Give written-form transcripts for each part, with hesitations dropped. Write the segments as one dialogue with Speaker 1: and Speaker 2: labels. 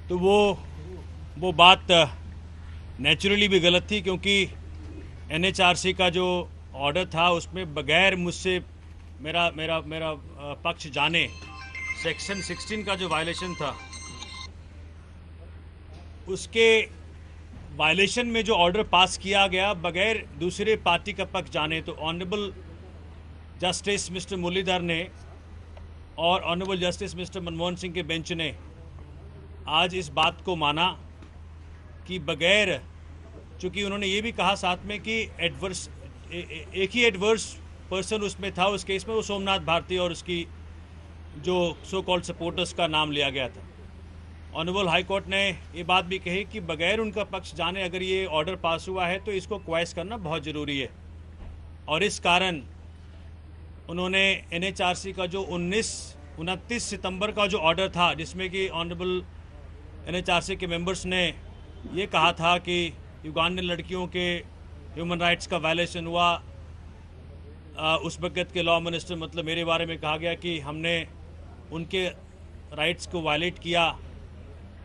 Speaker 1: तो वो बात नेचुरली भी गलत थी, क्योंकि एनएचआरसी का जो ऑर्डर था उसमें बगैर मुझसे मेरा मेरा मेरा पक्ष जाने सेक्शन 16 का जो वायलेशन था उसके वायलेशन में जो ऑर्डर पास किया गया बगैर दूसरे पार्टी का पक्ष जाने, तो ऑनरेबल जस्टिस मिस्टर मुरलीधर ने और honourable justice mister Manmohan Singh के बेंच ने आज इस बात को माना कि बगैर, चूंकि उन्होंने ये भी कहा साथ में कि एडवर्स एक ही एडवर्स पर्सन उसमें था, उस केस में वो सोमनाथ भारती और उसकी जो सो कॉल्ड सपोर्टर्स का नाम लिया गया था। ऑनरेबल हाई कोर्ट ने ये बात भी कही कि बगैर उनका पक्ष जाने अगर ये ऑर्डर पास हुआ है तो इसको क्वाइस करना बहुत ज़रूरी है, और इस कारण उन्होंने एनएचआरसी का जो 29 सितंबर का जो ऑर्डर था, जिसमें कि ऑनरेबल एनएचआरसी के मेंबर्स ने ये कहा था कि युगांडन लड़कियों के ह्यूमन राइट्स का वायलेशन हुआ, उस वक्त के लॉ मिनिस्टर मतलब मेरे बारे में कहा गया कि हमने उनके राइट्स को वायलेट किया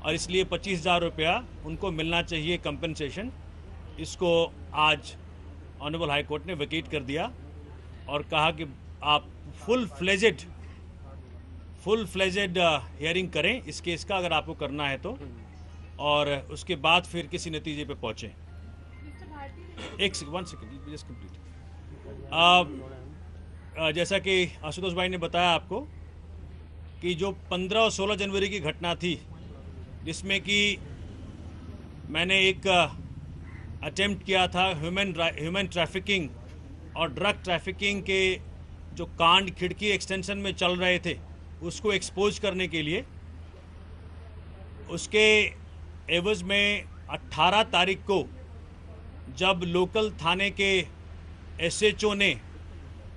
Speaker 1: और इसलिए 25,000 रुपया उनको मिलना चाहिए कंपनसेशन। इसको आज ऑनरेबल हाई कोर्ट ने वैकेट कर दिया और कहा कि आप फुल फ्लेजेड हियरिंग करें इस केस का, अगर आपको करना है तो, और उसके बाद फिर किसी नतीजे पे पहुंचें। One second just complete. जैसा कि आशुतोष भाई ने बताया आपको कि जो 15 और 16 जनवरी की घटना थी, जिसमें कि मैंने एक अटेम्प्ट किया था ह्यूमन ट्रैफिकिंग और ड्रग ट्रैफिकिंग के जो कांड खिड़की एक्सटेंशन में चल रहे थे उसको एक्सपोज करने के लिए, उसके एवज में 18 तारीख को जब लोकल थाने के एसएचओ ने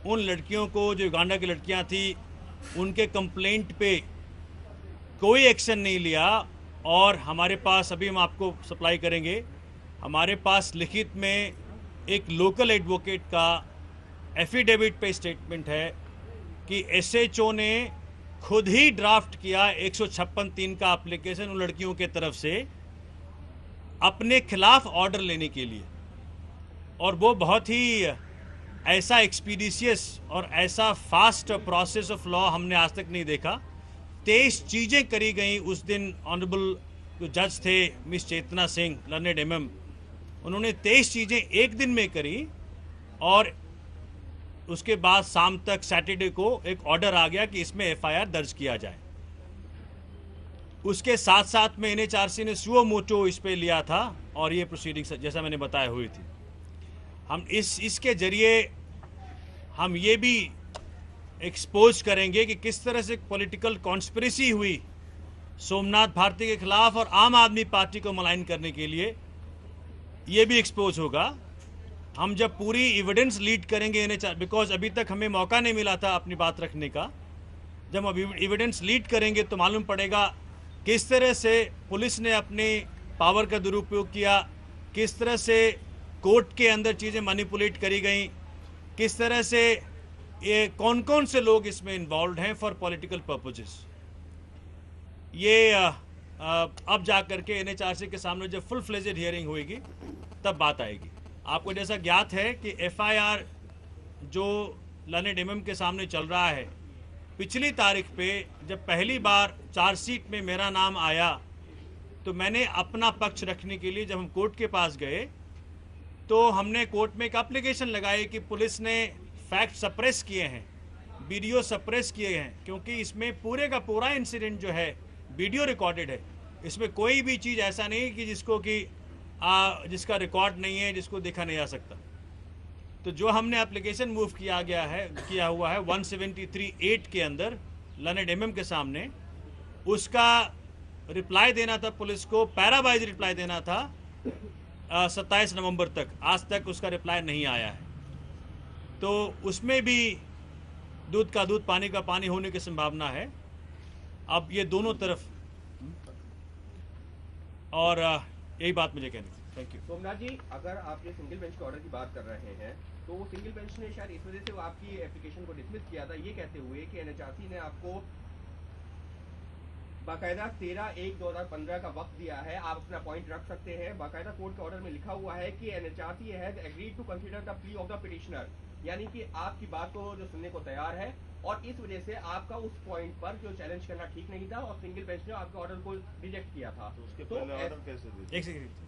Speaker 1: उन लड़कियों को, जो युगांडा की लड़कियां थी, उनके कंप्लेंट पे कोई एक्शन नहीं लिया, और हमारे पास अभी हम आपको सप्लाई करेंगे, हमारे पास लिखित में एक लोकल एडवोकेट का एफिडेविट पे स्टेटमेंट है कि एसएचओ ने खुद ही ड्राफ्ट किया 156(3) का एप्लीकेशन उन लड़कियों के तरफ से अपने खिलाफ ऑर्डर लेने के लिए, और वो बहुत ही ऐसा एक्सपीडिशियस और ऐसा फास्ट प्रोसेस ऑफ लॉ हमने आज तक नहीं देखा। 23 चीजें करी गई उस दिन। ऑनरेबल जो जज थे मिस चेतना सिंह, लर्नेड एमएम, उन्होंने 23 चीजें एक दिन में करी, और उसके बाद शाम तक सैटरडे को एक ऑर्डर आ गया कि इसमें एफआईआर दर्ज किया जाए। उसके साथ साथ में एनएचआरसी ने सुओ मोटो इस पे लिया था, और ये प्रोसीडिंग्स जैसा मैंने बताया हुई थी। हम इसके जरिए हम ये भी एक्सपोज करेंगे कि किस तरह से पॉलिटिकल कॉन्स्पिरेसी हुई सोमनाथ भारती के खिलाफ और आम आदमी पार्टी को मलाइन करने के लिए, ये भी एक्सपोज होगा। हम जब पूरी एविडेंस लीड करेंगे एनएचआर, बिकॉज अभी तक हमें मौका नहीं मिला था अपनी बात रखने का, जब हम एविडेंस लीड करेंगे तो मालूम पड़ेगा किस तरह से पुलिस ने अपने पावर का दुरुपयोग किया, किस तरह से कोर्ट के अंदर चीज़ें मैनिपुलेट करी गई, किस तरह से ये कौन कौन से लोग इसमें इन्वॉल्व हैं फॉर पॉलिटिकल पर्पजेस। ये अब जा करके एनएचआरसी के सामने जब फुल फ्लेजेड हियरिंग होगी तब बात आएगी। आपको जैसा ज्ञात है कि एफआईआर जो लर्नेड एमएम के सामने चल रहा है, पिछली तारीख पे जब पहली बार चार्जशीट में मेरा नाम आया तो मैंने अपना पक्ष रखने के लिए जब हम कोर्ट के पास गए तो हमने कोर्ट में एक एप्लीकेशन लगाई कि पुलिस ने फैक्ट सप्रेस किए हैं, वीडियो सप्रेस किए हैं, क्योंकि इसमें पूरे का पूरा इंसिडेंट जो है वीडियो रिकॉर्डेड है। इसमें कोई भी चीज़ ऐसा नहीं कि जिसको कि जिसका रिकॉर्ड नहीं है, जिसको देखा नहीं जा सकता। तो जो हमने एप्लीकेशन मूव किया हुआ है 173(8) के अंदर लर्नेड एमएम के सामने, उसका रिप्लाई देना था पुलिस को, पैरावाइज रिप्लाई देना था 27 नवंबर तक। आज तक उसका रिप्लाई नहीं आया है, तो उसमें भी दूध का दूध पानी का पानी होने की संभावना है। अब ये दोनों तरफ, और यही बात मुझे कहनी थी। Thank you.
Speaker 2: सोमनाथ जी, अगर आप ये सिंगल बेंच के ऑर्डर की बात कर रहे हैं तो वो सिंगल बेंच ने शायद इस वजह से वो आपकी एप्लीकेशन को डिसमिस किया था, ये कहते हुए कि एनएचआरसी ने आपको बाकायदा 13/1/2015 का वक्त दिया है, आप अपना पॉइंट रख सकते हैं। बाकायदा कोर्ट के ऑर्डर में लिखा हुआ है कि NHRC has agreed to consider the plea of the petitioner, यानी कि आपकी बात को जो सुनने को तैयार है, और इस वजह से आपका उस पॉइंट पर जो चैलेंज करना ठीक नहीं था और सिंगल बेंच ने आपके ऑर्डर को रिजेक्ट किया था।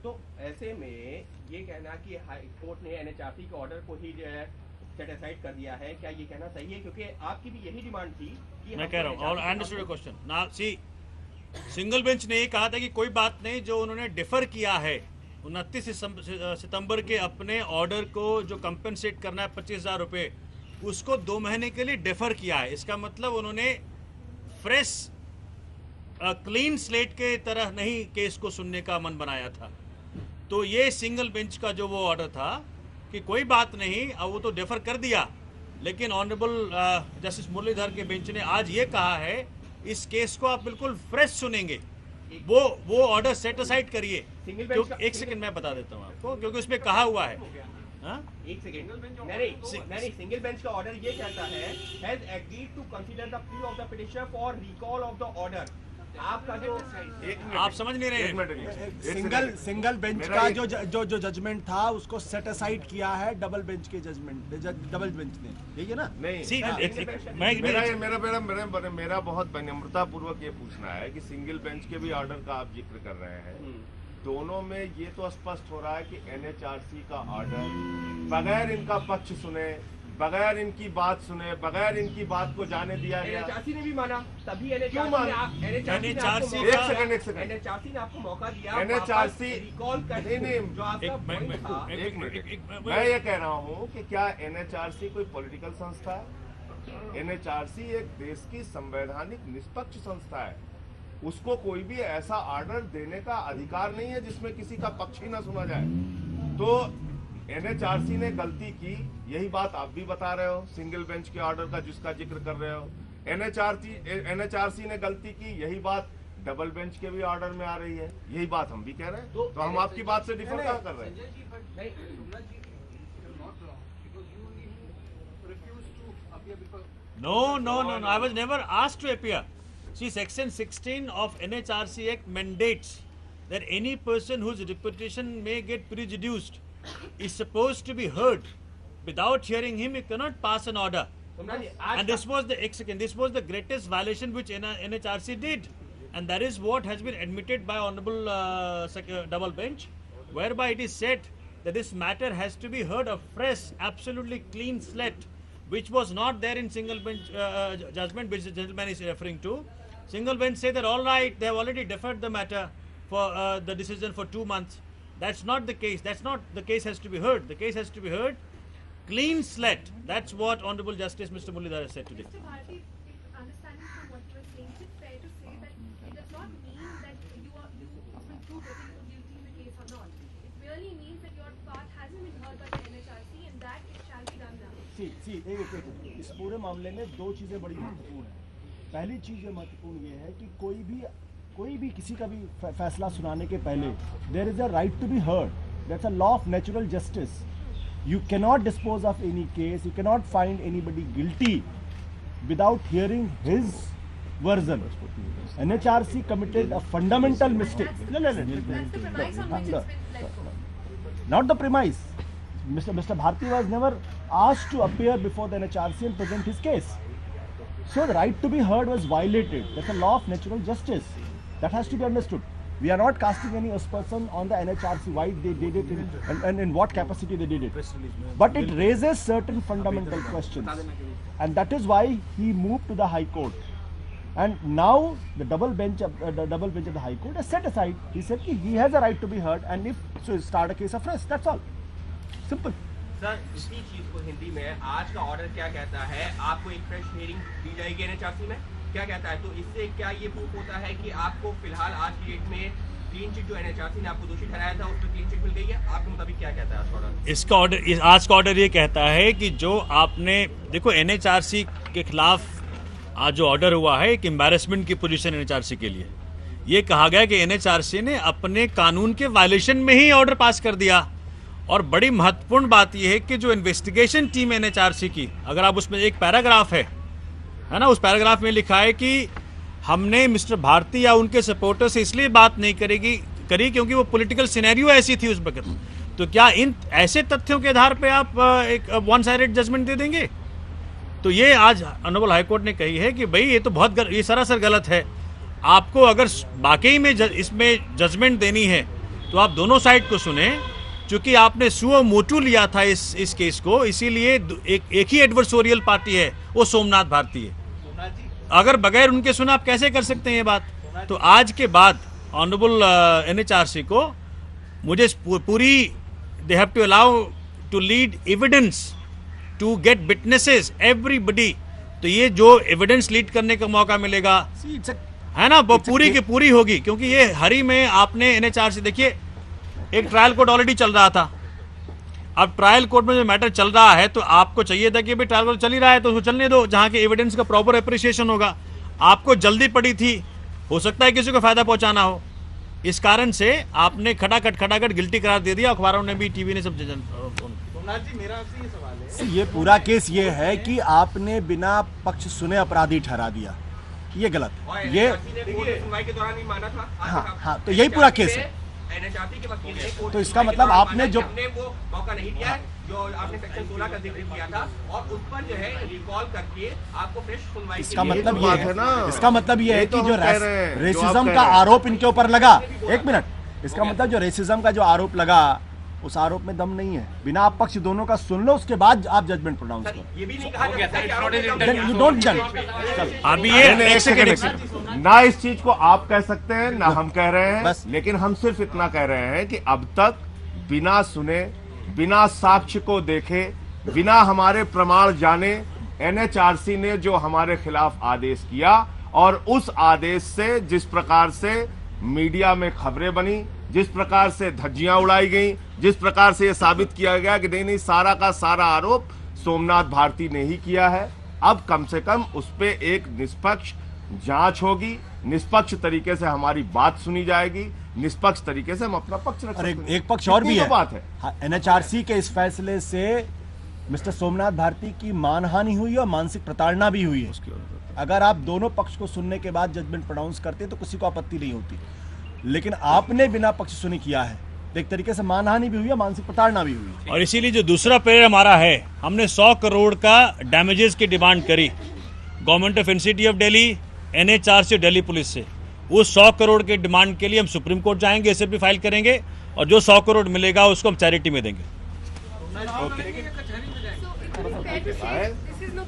Speaker 2: तो ऐसे में ये कहना कि हाई कोर्ट ने एनएचआरसी के ऑर्डर को ही जो है सेटिस्फाइड कर दिया है, क्या ये कहना सही है? क्योंकि आपकी भी यही डिमांड थी कि
Speaker 1: मैं कह रहा हूँ, और अंडरस्टूड योर क्वेश्चन ना। सी, सिंगल बेंच ने ये कहा था कि कोई बात नहीं, जो उन्होंने डिफर किया है 29 सितंबर के अपने ऑर्डर को जो कंपेंसेट करना है 25,000 रुपये, उसको 2 महीने के लिए डिफर किया है। इसका मतलब उन्होंने फ्रेश क्लीन स्लेट के तरह नहीं केस को सुनने का मन बनाया था। तो ये सिंगल बेंच का जो वो ऑर्डर था कि कोई बात नहीं, अब वो तो डिफर कर दिया, लेकिन ऑनरेबल जस्टिस मुरलीधर के बेंच ने आज ये कहा है इस केस को आप बिल्कुल फ्रेश सुनेंगे, वो ऑर्डर सेट असाइड करिए। एक सेकंड मैं बता देता हूँ आपको, क्योंकि उसमें कहा हुआ है।
Speaker 2: एक सेकंड, नहीं, सिंगल बेंच का ऑर्डर ये कहता है has agreed to consider the plea of the petitioner for recall of the order. आपका जो
Speaker 1: आप समझ नहीं रहे,
Speaker 3: सिंगल बेंच का जो जजमेंट था उसको सेट असाइड किया है डबल बेंच के डबल बेंच ने, यही है ना?
Speaker 4: नहीं, मेरा बहुत विनम्रता पूर्वक ये पूछना है कि सिंगल बेंच के भी ऑर्डर का आप जिक्र कर रहे हैं, दोनों में ये तो स्पष्ट हो रहा है कि एनएचआरसी का ऑर्डर बगैर इनका पक्ष सुने, बगैर इनकी बात सुने, बगैर इनकी बात को जाने दिया गया।
Speaker 2: एनएचआरसी ने भी माना, तभी
Speaker 4: क्यों माना?
Speaker 2: एनएचआरसी ने आपको मौका दिया
Speaker 4: एनएचआरसी
Speaker 2: रिकॉल करने में, जो आपका पॉइंट था।
Speaker 4: एक मिनट, मैं ये कह रहा हूँ कि क्या एनएचआरसी कोई पॉलिटिकल संस्था है? एनएचआरसी एक देश की संवैधानिक निष्पक्ष संस्था है, उसको कोई भी ऐसा ऑर्डर देने का अधिकार नहीं है जिसमें किसी का पक्ष ही ना सुना जाए। तो एनएचआरसी ने गलती की, यही बात आप भी बता रहे हो, सिंगल बेंच के ऑर्डर का जिसका जिक्र कर रहे हो। एनएचआरसी ने गलती की, यही बात डबल बेंच के भी ऑर्डर में आ रही है, यही बात हम भी कह रहे हैं। तो हम आपकी बात से डिफर कहाँ कर रहे हैं?
Speaker 1: No, I was never asked to appear. See, Section 16 of NHRC Act mandates that any person whose reputation may get prejudiced is supposed to be heard. Without hearing him, you cannot pass an order. And this was the greatest violation which NHRC did, and that is what has been admitted by Honorable Double Bench, whereby it is said that this matter has to be heard afresh, absolutely clean slate, which was not there in single bench judgment which the gentleman is referring to. Single bench say that all right, they have already deferred the matter for the decision for 2 months. That's not the case. That's not the case. Has to be heard. The case has to be heard clean slate. That's what Honorable Justice Mr. Muralidhar has said today.
Speaker 5: Mr. Bharti, if understanding from what you were saying, is it fair to say that it does not mean that you will prove whether you are guilty in the case or not? It merely means that your part hasn't been heard by the NHRC and that it shall be done now.
Speaker 3: एक इस पूरे मामले में दो चीज़ें बड़ी महत्वपूर्ण हैं। पहली चीज़ जो महत्वपूर्ण ये है कि कोई भी किसी का भी फैसला सुनाने के पहले there is a right to be heard, that's a law of natural justice. You cannot dispose of any case, you cannot find anybody guilty without hearing his version. NHRC committed a fundamental mistake.
Speaker 5: That's the premise on which it's been let go.
Speaker 3: Not the premise. Mr. Bharti was never asked to appear before the NHRC and present his case. So the right to be heard was violated. That's a law of natural justice. That has to be understood. We are not casting any aspersion on the NHRC, why they did it and in what capacity they did it. But it raises certain fundamental questions. And that is why he moved to the High Court. And now the double bench of the High Court has set aside. He said he has a right to be heard, and if so, start a case afresh. That's all. Simple.
Speaker 2: Sir, इसी चीज को हिंदी में आज का order क्या कहता है? आपको एक फ्रेश हियरिंग दी जाएगी एनएचआरसी में, क्या कहता है? तो इससे क्या ये प्रूफ होता है कि आपको फिलहाल आज की डेट में क्लीन चिट जो एनएचआरसी ने आपको दोषी ठहराया था उसमें क्लीन चिट मिल गई है? आपके मुताबिक क्या कहता है आज का ऑर्डर?
Speaker 1: इसका ऑर्डर, आज का ऑर्डर ये कहता है कि जो आपने देखो एनएचआरसी के खिलाफ आज जो ऑर्डर हुआ है, एक एम्बैरेसमेंट की पोजीशन एनएचआरसी के लिए। ये कहा गया कि एनएचआरसी ने अपने कानून के वायलेशन में ही ऑर्डर पास कर दिया। और बड़ी महत्वपूर्ण बात यह है कि जो इन्वेस्टिगेशन टीम एनएचआरसी की, अगर आप उसमें एक पैराग्राफ है ना, उस पैराग्राफ में लिखा है कि हमने मिस्टर भारती या उनके सपोर्टर से इसलिए बात नहीं करी क्योंकि वो पॉलिटिकल सिनेरियो ऐसी थी उस वक्त। तो क्या इन ऐसे तथ्यों के आधार पे आप एक वन साइडेड जजमेंट दे देंगे? तो ये आज ऑनरेबल हाईकोर्ट ने कही है कि भाई ये तो बहुत ये सरासर गलत है। आपको अगर वाकई में इसमें जजमेंट देनी है तो आप दोनों साइड को सुने। चूंकि आपने सुओ मोटू लिया था इस केस को, इसीलिए एक ही एडवर्सोरियल पार्टी है, वो सोमनाथ भारती है। अगर बगैर उनके सुना आप कैसे कर सकते हैं ये बात? तो आज के बाद ऑनरेबल NHRC को मुझे पूरी they have to allow to lead evidence to get witnesses everybody. तो ये जो एविडेंस लीड करने का मौका मिलेगा है ना, वो पूरी की पूरी होगी। क्योंकि ये हरी में आपने NHRC देखिए, एक ट्रायल कोर्ट ऑलरेडी चल रहा था। अब ट्रायल कोर्ट में जो मैटर चल रहा है तो आपको चाहिए था कि भाई ट्रायल कोर्ट चल ही रहा है तो उसको चलने दो, जहां के एविडेंस का प्रॉपर एप्रिसिएशन होगा। आपको जल्दी पड़ी थी, हो सकता है किसी को फायदा पहुंचाना हो, इस कारण से आपने खटाखट गिल्टी करार दे दिया। अखबारों ने भी, टीवी ने सब।
Speaker 6: सोमनाथ जी, मेरा आपसे ये सवाल है,
Speaker 3: ये पूरा केस ये है कि आपने बिना पक्ष सुने अपराधी ठहरा दिया, ये गलत है। ये
Speaker 2: सुनवाई के दौरान ही माना था।
Speaker 3: हाँ, तो यही पूरा केस है।
Speaker 2: NHRC के वकील ने
Speaker 3: तो इसका मतलब आपने जो
Speaker 2: हमने वो मौका नहीं दिया है, जो आपने सेक्शन 16 का जिक्र किया था, और उस पर जो है रिकॉल करके आपको फ्रेश सुनवाई।
Speaker 3: इसका मतलब
Speaker 4: बात
Speaker 3: ये
Speaker 4: है ना।
Speaker 3: इसका मतलब ये है
Speaker 4: ये
Speaker 3: कि
Speaker 4: तो
Speaker 3: जो
Speaker 4: हम कह रहे हैं, जो आप
Speaker 3: रेसिज्म
Speaker 4: कह
Speaker 3: का
Speaker 4: रहे हैं।
Speaker 3: आरोप इनके ऊपर लगा, एक मिनट, इसका मतलब जो रेसिज्म का जो आरोप लगा उस आरोप में दम नहीं है। बिना आप पक्ष दोनों का सुन लो, उसके बाद आप जजमेंट प्रोनाउंस करो।
Speaker 2: ये भी नहीं कहा जा सकता कि
Speaker 3: Then you don't judge।
Speaker 1: अभी ये
Speaker 4: एक सेकंड, ना इस चीज को आप कह सकते हैं ना हम कह रहे हैं,
Speaker 3: बस।
Speaker 4: लेकिन हम सिर्फ इतना कह रहे हैं कि अब तक बिना सुने, बिना साक्ष्य को देखे, बिना हमारे प्रमाण जाने NHRC ने जो हमारे खिलाफ आदेश किया, और उस आदेश से जिस प्रकार से मीडिया में खबरें बनी, जिस प्रकार से धज्जियां उड़ाई गई, जिस प्रकार से यह साबित किया गया कि नहीं सारा का सारा आरोप सोमनाथ भारती ने ही किया है, अब कम से कम उस पे एक निष्पक्ष जांच होगी, निष्पक्ष तरीके से हमारी बात सुनी जाएगी, निष्पक्ष तरीके से हम अपना पक्ष रख
Speaker 3: और
Speaker 4: सकते हैं।
Speaker 3: एक पक्ष और भी
Speaker 4: इतनी
Speaker 3: है,
Speaker 4: तो बात है।
Speaker 3: हाँ, NHRC के इस फैसले से मिस्टर सोमनाथ भारती की मानहानि हुई है और मानसिक प्रताड़ना भी हुई है। अगर आप दोनों पक्ष को सुनने के बाद जजमेंट प्रोनाउंस करते तो किसी को आपत्ति नहीं होती, लेकिन आपने बिना पक्ष सुने किया है, तो एक तरीके से मानहानि भी हुई है, मानसिक प्रताड़ना भी हुई है।
Speaker 1: और इसीलिए जो दूसरा पेयर हमारा है, हमने 100 करोड़ का डैमेजेस की डिमांड करी government of NCT of Delhi, NHRC और दिल्ली पुलिस से। उस 100 करोड़ के डिमांड के लिए हम सुप्रीम कोर्ट जाएंगे, SAP फाइल करेंगे, और जो 100 करोड़ मिलेगा उसको हम चैरिटी में देंगे।
Speaker 5: So it would be fair to say this is no